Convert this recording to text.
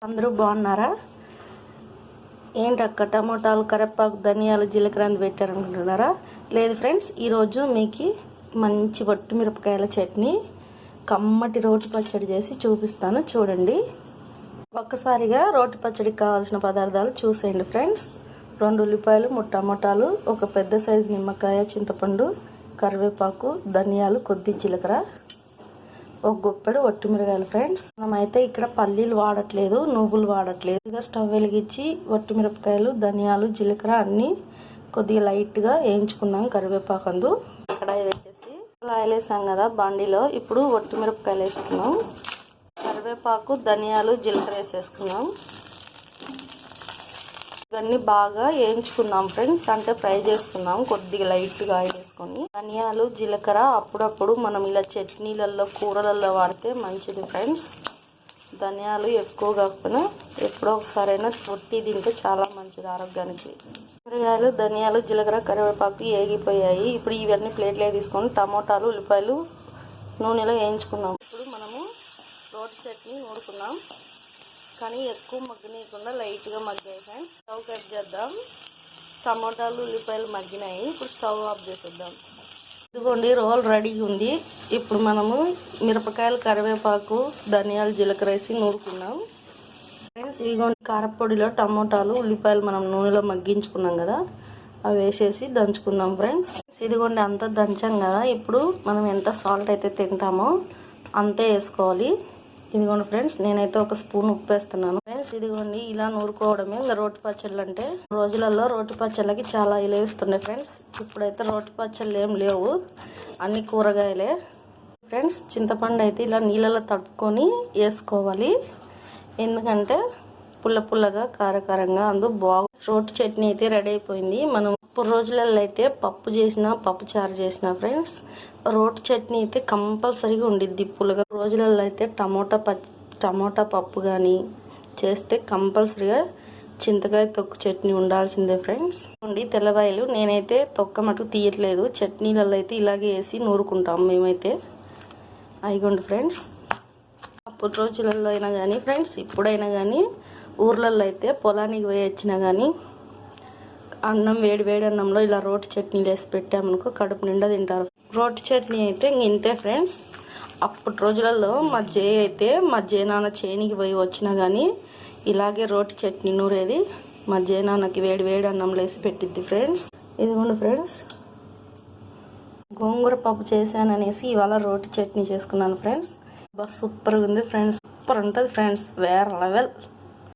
అందరూ బాగున్నారా? ఏంటక్క టమోటాలు, కరివేపాకు, ధనియాలు, జీలకర్ర పెట్టారనుకుంటున్నారా? లేదు ఫ్రెండ్స్, ఈరోజు మీకు మంచి వట్టు మిరపకాయల చట్నీ, కమ్మటి రోటి పచ్చడి చేసి చూపిస్తాను. చూడండి. ఒక్కసారిగా రోటి పచ్చడికి కావాల్సిన పదార్థాలు చూసేయండి ఫ్రెండ్స్. 2 ఉల్లిపాయలు, 3 టమోటాలు, ఒక పెద్ద సైజు నిమ్మకాయ, చింతపండు, కరివేపాకు, ధనియాలు, కొద్ది జీలకర్ర, ఒక గుప్పెడు వట్టిమిరకాయలు ఫ్రెండ్స్. మనమైతే ఇక్కడ పల్లీలు వాడట్లేదు, నువ్వులు వాడట్లేదు. ఇక స్టవ్ వెలిగించి వట్టిమిరపకాయలు, ధనియాలు, జీలకర్ర అన్నీ కొద్దిగా లైట్గా వేయించుకున్నాం. కరివేపాకు అందు కడాయి పెట్టేసి ఆయిల్ వేసాం కదా బండిలో. ఇప్పుడు వట్టిమిరపకాయలు వేసుకున్నాం. కరివేపాకు, ధనియాలు, జీలకర్ర వేసేసుకున్నాం. ఇవన్నీ బాగా వేయించుకున్నాం ఫ్రెండ్స్, అంటే ఫ్రై చేసుకున్నాం కొద్దిగా లైట్గా ఆయిల్ వేసుకొని. ధనియాలు, జీలకర్ర అప్పుడప్పుడు మనం ఇలా చట్నీలలో, కూరలలో వాడితే మంచిది ఫ్రెండ్స్. ధనియాలు ఎక్కువ కాకపోయినా ఎప్పుడో ఒకసారైనా పొట్టి తింటే చాలా మంచిది ఆరోగ్యానికి. మిరపకాయలు, ధనియాలు, జీలకర్ర, కరివేపాకు వేగిపోయాయి. ఇప్పుడు ఇవన్నీ ప్లేట్లో తీసుకొని టమోటాలు, ఉల్లిపాయలు నూనెలో వేయించుకున్నాం. ఇప్పుడు మనము రోటి చట్నీ నూరుకున్నాం, కానీ ఎక్కువ మగ్గనీయకుండా లైట్గా మగ్గాయి ఫ్రెండ్స్. స్టవ్ కట్ చేద్దాం. టమోటాలు, ఉల్లిపాయలు మగ్గినాయి. ఇప్పుడు స్టవ్ ఆఫ్ చేసేద్దాం. ఇదిగోండి, రోల్ రెడీగా ఉంది. ఇప్పుడు మనము మిరపకాయలు, కరివేపాకు, ధనియాలు, జీలకర్ర వేసి నూరుకున్నాం ఫ్రెండ్స్. ఇదిగోండి, కారపొడిలో టమోటాలు, ఉల్లిపాయలు మనం నూనెలో మగ్గించుకున్నాం కదా, అవి వేసేసి దంచుకుందాం ఫ్రెండ్స్. ఇదిగోండి, అంతా దంచాం కదా. ఇప్పుడు మనం ఎంత సాల్ట్ అయితే తింటామో అంతే వేసుకోవాలి. ఇదిగోండి ఫ్రెండ్స్, నేనైతే ఒక స్పూన్ ఉప్పు వేస్తున్నాను ఫ్రెండ్స్. ఇదిగోండి, ఇలా నూరుకోవడమే ఇంకా రోటి పచ్చళ్ళు అంటే. రోజులలో రోటి పచ్చళ్ళకి చాలా ఇలేస్తున్నాయి ఫ్రెండ్స్. ఇప్పుడైతే రోటి పచ్చళ్ళు ఏం లేవు, అన్ని కూరగాయలే ఫ్రెండ్స్. చింతపండు అయితే ఇలా నీళ్ళలో తడుపుకొని వేసుకోవాలి, ఎందుకంటే పుల్ల పుల్లగా, కారకారంగా అందు బాగు. రోటి చట్నీ అయితే రెడీ అయిపోయింది. మనం ఇప్పుడు రోజులలో అయితే పప్పు చేసినా, పప్పు చారు చేసినా ఫ్రెండ్స్, రోటి చట్నీ అయితే కంపల్సరీగా ఉండిద్ది పుల్లగా. రోజులలో అయితే టమోటా పప్పు కానీ చేస్తే కంపల్సరీగా చింతకాయ తొక్కు చట్నీ ఉండాల్సిందే ఫ్రెండ్స్. తెల్లవాయలు నేనైతే తొక్క మటుకు తీయట్లేదు, చట్నీలలో అయితే ఇలాగే వేసి నూరుకుంటాం మేమైతే. అయిగోండి ఫ్రెండ్స్, అప్పుడు రోజులలో అయినా కానీ ఫ్రెండ్స్, ఇప్పుడైనా కానీ ఊర్లలో అయితే పొలానికి పోయి వచ్చినా కానీ అన్నం, వేడి అన్నంలో ఇలా రోటి చట్నీలు వేసి పెట్టామనుకో కడుపు నిండా తింటారు. రోటి చట్నీ అయితే ఇంతే ఫ్రెండ్స్. అప్పటి రోజులలో మా నాన్న చేనికి పోయి వచ్చినా కానీ ఇలాగే రోటి చట్నీ నూరేది. మా నాన్నకి వేడి అన్నంలో వేసి పెట్టిద్ది ఫ్రెండ్స్. ఇదిగోండి ఫ్రెండ్స్, గోంగూర పప్పు చేశాననేసి ఇవాళ రోటి చట్నీ చేసుకున్నాను ఫ్రెండ్స్. సూపర్గా ఉంది ఫ్రెండ్స్, సూపర్ ఉంటుంది ఫ్రెండ్స్, వేరే లెవెల్.